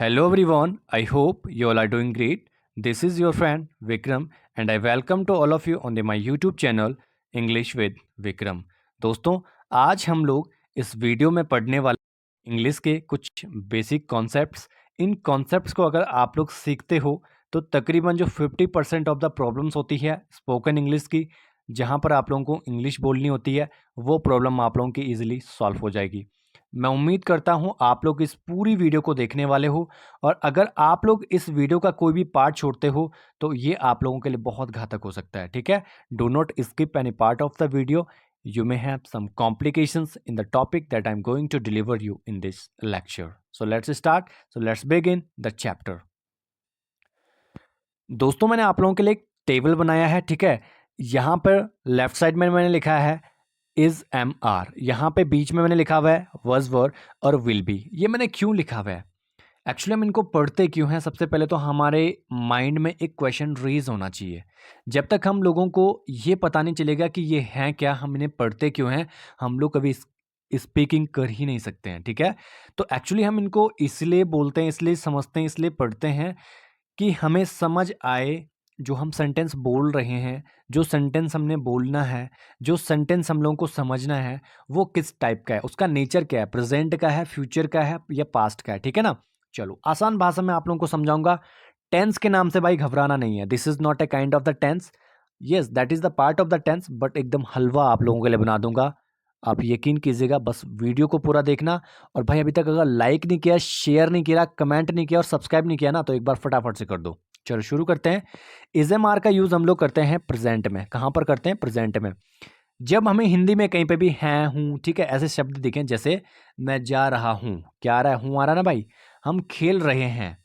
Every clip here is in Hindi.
Hello everyone, I hope you all are doing great. This is your friend Vikram and I welcome to all of you on my YouTube channel English with Vikram. दोस्तों आज हम लोग इस वीडियो में पढ़ने वाले इंग्लिश के कुछ बेसिक कॉन्सेप्ट्स। इन कॉन्सेप्ट्स को अगर आप लोग सीखते हो तो तकरीबन जो 50% ऑफ द प्रॉब्लम्स होती है स्पोकन इंग्लिश की, जहाँ पर आप लोगों को इंग्लिश बोलनी होती है, वो प्रॉब्लम आप लोगों की ईजिली सॉल्व हो जाएगी। मैं उम्मीद करता हूँ आप लोग इस पूरी वीडियो को देखने वाले हो और अगर आप लोग इस वीडियो का कोई भी पार्ट छोड़ते हो तो ये आप लोगों के लिए बहुत घातक हो सकता है। ठीक है, do not skip any part of the video. You may have some complications in the topic that I'm going to deliver you in this lecture. So let's start. So let's begin the chapter. दोस्तों मैंने आप लोगों के लिए एक टेबल बनाया है। ठीक है, यहाँ पर लेफ्ट साइड में मैंने लिखा है इज एम आर, यहाँ पे बीच में मैंने लिखा हुआ है वॉज वर और विल बी। ये मैंने क्यों लिखा हुआ है, एक्चुअली हम इनको पढ़ते क्यों हैं? सबसे पहले तो हमारे माइंड में एक क्वेश्चन रेज होना चाहिए। जब तक हम लोगों को ये पता नहीं चलेगा कि ये हैं क्या, हम इन्हें पढ़ते क्यों हैं, हम लोग कभी स्पीकिंग कर ही नहीं सकते हैं। ठीक है, तो एक्चुअली हम इनको इसलिए बोलते हैं, इसलिए समझते हैं, इसलिए पढ़ते हैं कि हमें समझ आए जो हम सेंटेंस बोल रहे हैं, जो सेंटेंस हमने बोलना है, जो सेंटेंस हम लोगों को समझना है, वो किस टाइप का है, उसका नेचर क्या है, प्रेजेंट का है, फ्यूचर का है या पास्ट का है। ठीक है ना, चलो आसान भाषा में आप लोगों को समझाऊंगा। टेंस के नाम से भाई घबराना नहीं है। This is not a kind of the tense, yes that is the part of the tense, but एकदम हलवा आप लोगों के लिए बना दूंगा। आप यकीन कीजिएगा, बस वीडियो को पूरा देखना। और भाई अभी तक अगर लाइक नहीं किया, शेयर नहीं किया, कमेंट नहीं किया और सब्सक्राइब नहीं किया ना, तो एक बार फटाफट से कर दो। चलो शुरू करते हैं। इज एम आर का यूज हम लोग करते हैं प्रेजेंट में। कहाँ पर करते हैं? प्रेजेंट में। जब हमें हिंदी में कहीं पे भी हैं, हूँ, ठीक है, ऐसे शब्द दिखें, जैसे मैं जा रहा हूँ, क्या आ रहा है? हूँ आ रहा ना भाई। हम खेल रहे हैं,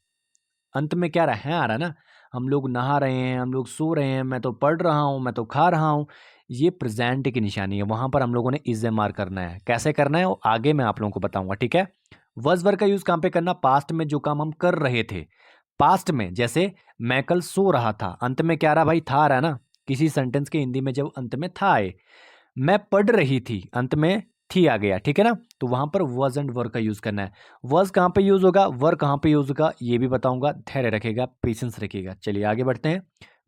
अंत में क्या आ रहा है? आ रहा है ना। हम लोग नहा रहे हैं, हम लोग सो रहे हैं, मैं तो पढ़ रहा हूँ, मैं तो खा रहा हूँ, ये प्रेजेंट की निशानी है। वहां पर हम लोगों ने इज एम आर करना है। कैसे करना है वो आगे मैं आप लोगों को बताऊंगा। ठीक है, वॉज वर का यूज कहाँ पे करना? पास्ट में, जो काम हम कर रहे थे पास्ट में। जैसे मैं कल सो रहा था, अंत में क्या रहा भाई? था आ रहा है ना। किसी सेंटेंस के हिंदी में जब अंत में था आए, मैं पढ़ रही थी, अंत में थी आ गया। ठीक है ना, तो वहां पर वॉज एंड वर का यूज करना है। वॉज कहाँ पे यूज होगा, वर कहाँ पे यूज होगा, ये भी बताऊंगा। धैर्य रखेगा, पेशेंस रखिएगा। चलिए आगे बढ़ते हैं।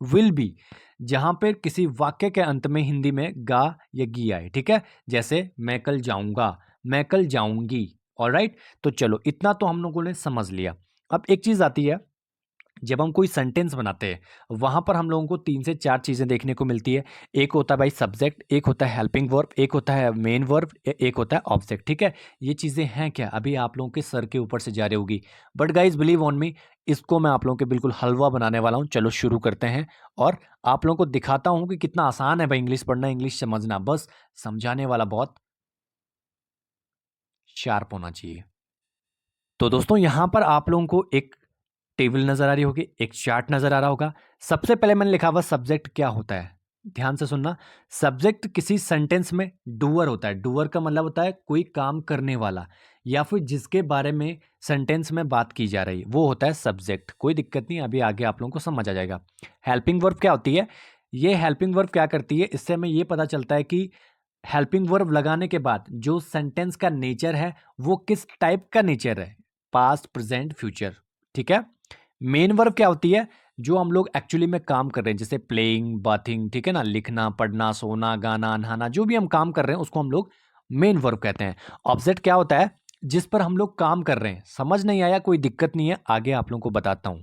विल बी, जहां पर किसी वाक्य के अंत में हिंदी में गा या गी आए। ठीक है, जैसे मैं कल जाऊंगा, मैं कल जाऊंगी। ऑलराइट, तो चलो इतना तो हम लोगों ने समझ लिया। अब एक चीज आती है, जब हम कोई सेंटेंस बनाते हैं वहां पर हम लोगों को 3 से 4 चीजें देखने को मिलती है। एक होता है भाई सब्जेक्ट, एक होता है हेल्पिंग वर्ब, एक होता है मेन वर्ब, एक होता है ऑब्जेक्ट। ठीक है, ये चीजें हैं क्या, अभी आप लोगों के सर के ऊपर से जा रही होगी, but guys believe on me, इसको मैं आप लोगों के बिल्कुल हलवा बनाने वाला हूं। चलो शुरू करते हैं और आप लोगों को दिखाता हूं कि कितना आसान है भाई इंग्लिश पढ़ना, इंग्लिश समझना। बस समझाने वाला बहुत शार्प होना चाहिए। तो दोस्तों यहां पर आप लोगों को एक टेबल नजर आ रही होगी, एक चार्ट नजर आ रहा होगा। सबसे पहले मैंने लिखा हुआ सब्जेक्ट क्या होता है, ध्यान से सुनना। सब्जेक्ट किसी सेंटेंस में डूअर होता है। डूअर का मतलब होता है कोई काम करने वाला या फिर जिसके बारे में सेंटेंस में बात की जा रही, वो होता है सब्जेक्ट। कोई दिक्कत नहीं, अभी आगे आप लोगों को समझ आ जाएगा। हेल्पिंग वर्ब क्या होती है? ये हेल्पिंग वर्ब क्या करती है, इससे हमें ये पता चलता है कि हेल्पिंग वर्ब लगाने के बाद जो सेंटेंस का नेचर है वो किस टाइप का नेचर है, पास्ट, प्रेजेंट, फ्यूचर। ठीक है, मेन वर्ब क्या होती है? जो हम लोग एक्चुअली में काम कर रहे हैं, जैसे प्लेइंग, बाथिंग, ठीक है ना, लिखना, पढ़ना, सोना, गाना, नहाना, जो भी हम काम कर रहे हैं उसको हम लोग मेन वर्ब कहते हैं। ऑब्जेक्ट क्या होता है? जिस पर हम लोग काम कर रहे हैं। समझ नहीं आया? कोई दिक्कत नहीं है, आगे आप लोगों को बताता हूं।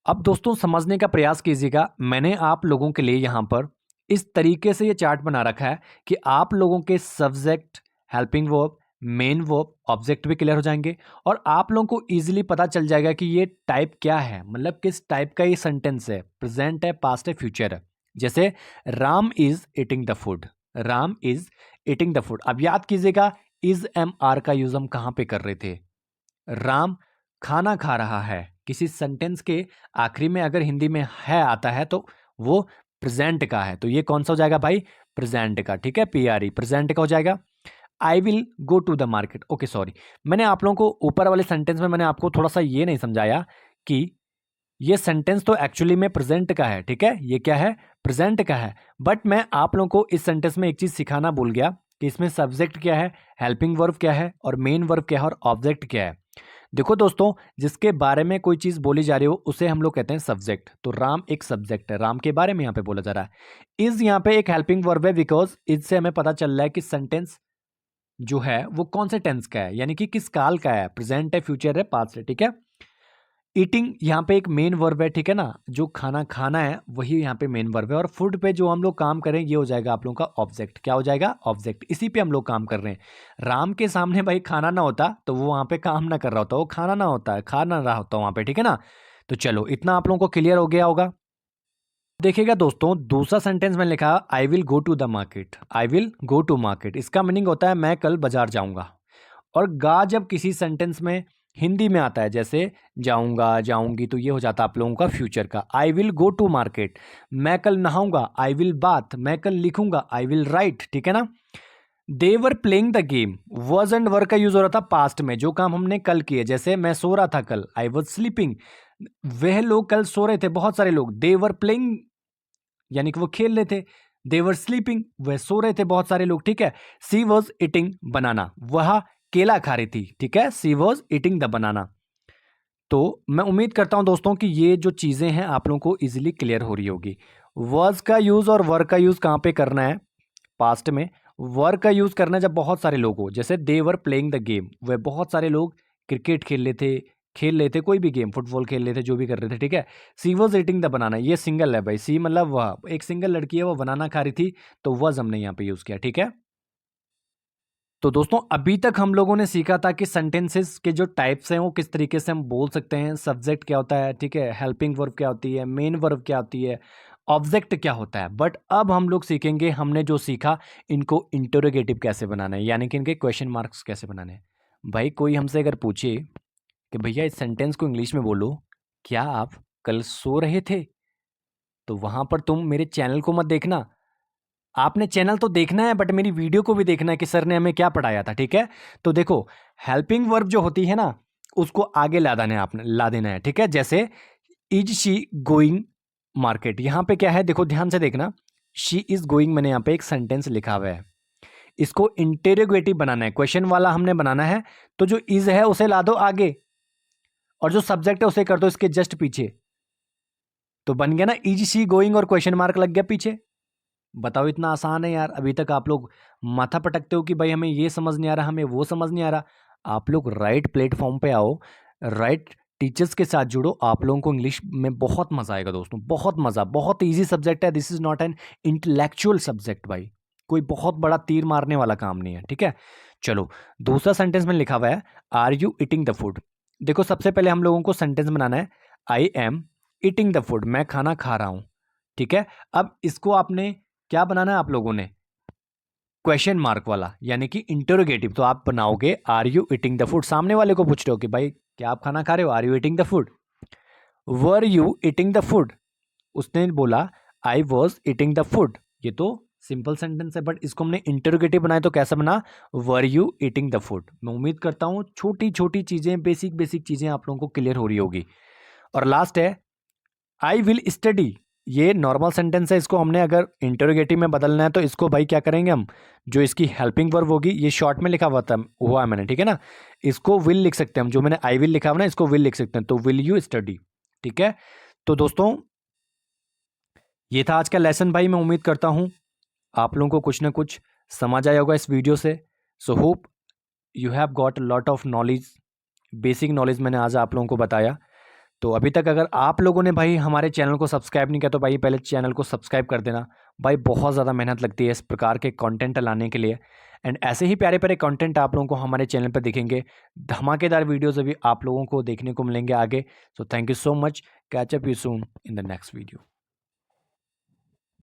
अब दोस्तों समझने का प्रयास कीजिएगा। मैंने आप लोगों के लिए यहां पर इस तरीके से ये चार्ट बना रखा है कि आप लोगों के subject, helping verb, main verb, object भी क्लियर हो जाएंगे और आप लोगों को इजीली पता चल जाएगा कि ये टाइप क्या है, मतलब किस टाइप का ये सेंटेंस है, प्रेजेंट है, पास्ट है, फ्यूचर है। जैसे Ram is eating the food, Ram is eating the food. अब याद कीजिएगा इज एम आर का यूज हम कहां पे कर रहे थे? राम खाना खा रहा है। किसी सेंटेंस के आखिरी में अगर हिंदी में है आता है तो वो प्रेजेंट का है, तो ये कौन सा हो जाएगा भाई? प्रेजेंट का। ठीक है, पीआरई प्रेजेंट का हो जाएगा। I will go to the market, okay sorry, मैंने आप लोगों को ऊपर वाले सेंटेंस में मैंने आपको थोड़ा सा ये नहीं समझाया कि ये सेंटेंस तो एक्चुअली में प्रेजेंट का है। ठीक है, ये क्या है? प्रेजेंट का है। बट मैं आप लोगों को इस सेंटेंस में एक चीज सिखाना भूल गया कि इसमें सब्जेक्ट क्या है, हेल्पिंग वर्ब क्या है और मेन वर्ब क्या है और ऑब्जेक्ट क्या है। देखो दोस्तों, जिसके बारे में कोई चीज़ बोली जा रही हो उसे हम लोग कहते हैं सब्जेक्ट। तो राम एक सब्जेक्ट है, राम के बारे में यहाँ पे बोला जा रहा है। इज यहाँ पे एक हेल्पिंग वर्ब है, बिकॉज इससे हमें पता चल रहा है कि सेंटेंस जो है वो कौन से टेंस का है, यानी कि किस काल का है, प्रेजेंट है, फ्यूचर है, पास्ट है, ठीक है। ईटिंग यहाँ पे एक मेन वर्ब है, ठीक है ना, जो खाना खाना है वही यहाँ पे मेन वर्ब है। और फूड पे जो हम लोग काम करें ये हो जाएगा आप लोगों का ऑब्जेक्ट। क्या हो जाएगा? ऑब्जेक्ट। इसी पे हम लोग काम कर रहे हैं। राम के सामने भाई खाना ना होता तो वो वहाँ पे काम ना कर रहा होता, वो खाना ना होता है, खा ना रहा होता वहाँ पे, ठीक है ना। तो चलो इतना आप लोगों को क्लियर हो गया होगा। देखिएगा दोस्तों, दूसरा सेंटेंस में लिखा I will go to the market. I will go to market, इसका मीनिंग होता है मैं कल बाजार जाऊंगा। और गा जब किसी सेंटेंस में हिंदी में आता है, जैसे जाऊंगा, जाऊंगी, तो ये हो जाता है आप लोगों का फ्यूचर का। I will go to market, मैं कल नहाऊंगा, आई विल बाथ, मैं कल लिखूंगा, आई विल राइट, ठीक है ना। They were playing the game, was and were का यूज हो रहा था पास्ट में, जो काम हमने कल किए। जैसे मैं सो रहा था कल, आई वॉज स्लीपिंग, वह लोग कल सो रहे थे, बहुत सारे लोग। दे वर प्लेइंग यानी कि वो खेल रहे थे। दे वर स्लीपिंग, वह सो रहे थे, बहुत सारे लोग, ठीक है। सी वॉज ईटिंग बनाना, वह केला खा रही थी, ठीक है। सी वॉज ईटिंग द बनाना। तो मैं उम्मीद करता हूं दोस्तों कि ये जो चीजें हैं आप लोगों को इजीली क्लियर हो रही होगी। वॉज का यूज और वर का यूज कहां पे करना है? पास्ट में। वर का यूज करना है जब बहुत सारे लोग हो, जैसे दे वर प्लेइंग द गेम, वह बहुत सारे लोग क्रिकेट खेल रहे थे, कोई भी गेम, फुटबॉल खेल रहे थे, जो भी कर रहे थे, ठीक है। सी वॉज ईटिंग द बनाना, ये सिंगल है भाई। सी मतलब वह एक सिंगल लड़की है, वो बनाना खा रही थी, तो वॉज हमने यहाँ पे यूज किया, ठीक है। तो दोस्तों अभी तक हम लोगों ने सीखा था कि सेंटेंसेस के जो टाइप्स हैं वो किस तरीके से हम बोल सकते हैं। सब्जेक्ट क्या होता है, ठीक है, हेल्पिंग वर्ब क्या होती है, मेन वर्ब क्या होती है, ऑब्जेक्ट क्या होता है। बट अब हम लोग सीखेंगे, हमने जो सीखा, इनको इंटरोगेटिव कैसे बनाना है, यानी कि इनके क्वेश्चन मार्क्स कैसे बनाने हैं। भाई कोई हमसे अगर पूछे कि भैया इस सेंटेंस को इंग्लिश में बोलो, क्या आप कल सो रहे थे, तो वहां पर तुम मेरे चैनल को मत देखना, आपने चैनल तो देखना है बट मेरी वीडियो को भी देखना है कि सर ने हमें क्या पढ़ाया था, ठीक है। तो देखो हेल्पिंग वर्ब जो होती है ना, उसको आगे ला देना है, ठीक है। जैसे इज शी गोइंग मार्केट, यहां पे क्या है, देखो ध्यान से देखना। शी इज गोइंग, मैंने यहां पे एक सेंटेंस लिखा हुआ है, इसको इंटेरोगेटिव बनाना है, क्वेश्चन वाला हमने बनाना है। तो जो इज है उसे ला दो आगे, और जो सब्जेक्ट है उसे कर दो इसके जस्ट पीछे। तो बन गया ना इज शी गोइंग, और क्वेश्चन मार्क लग गया पीछे। बताओ इतना आसान है यार। अभी तक आप लोग माथा पटकते हो कि भाई हमें ये समझ नहीं आ रहा, हमें वो समझ नहीं आ रहा। आप लोग राइट प्लेटफॉर्म पे आओ, राइट टीचर्स के साथ जुड़ो, आप लोगों को इंग्लिश में बहुत मजा आएगा दोस्तों, बहुत मजा। बहुत इजी सब्जेक्ट है, this is not an intellectual subject भाई, कोई बहुत बड़ा तीर मारने वाला काम नहीं है, ठीक है। चलो दूसरा सेंटेंस में लिखा हुआ है are you eating the food. देखो सबसे पहले हम लोगों को सेंटेंस बनाना है I am eating the food, मैं खाना खा रहा हूं, ठीक है। अब इसको आपने क्या बनाना है आप लोगों ने? क्वेश्चन मार्क वाला, यानी कि इंटरोगेटिव। तो आप बनाओगे are you eating the food, सामने वाले को पूछ रहे हो कि भाई क्या आप खाना खा रहे हो, are you eating the food. Were you eating the food, उसने बोला I was eating the food. ये तो सिंपल सेंटेंस है, बट इसको हमने इंटरोगेटिव बनाया तो कैसा बना, वर यू ईटिंग द फूड। मैं उम्मीद करता हूं छोटी छोटी चीजें, बेसिक बेसिक चीजें आप लोगों को क्लियर हो रही होगी। और लास्ट है आई विल स्टडी, ये नॉर्मल सेंटेंस है, इसको हमने अगर इंटरोगेटिव में बदलना है तो इसको भाई क्या करेंगे हम, जो इसकी हेल्पिंग वर्ब होगी, ये शॉर्ट में लिखा हुआ है मैंने, ठीक है ना। इसको विल लिख सकते हैं हम, जो मैंने आई विल लिखा हुआ ना इसको विल लिख सकते हैं, तो विल यू स्टडी, ठीक है। तो दोस्तों ये था आज का लेसन भाई। मैं उम्मीद करता हूँ आप लोगों को कुछ ना कुछ समझ आया होगा इस वीडियो से। So hope you have got lot of knowledge, basic knowledge मैंने आज आप लोगों को बताया। तो अभी तक अगर आप लोगों ने भाई हमारे चैनल को सब्सक्राइब नहीं किया तो भाई पहले चैनल को सब्सक्राइब कर देना भाई, बहुत ज़्यादा मेहनत लगती है इस प्रकार के कंटेंट लाने के लिए। एंड ऐसे ही प्यारे प्यारे कंटेंट आप लोगों को हमारे चैनल पर दिखेंगे, धमाकेदार वीडियोज़ अभी आप लोगों को देखने को मिलेंगे आगे। So thank you so much, catch up you soon in the next video.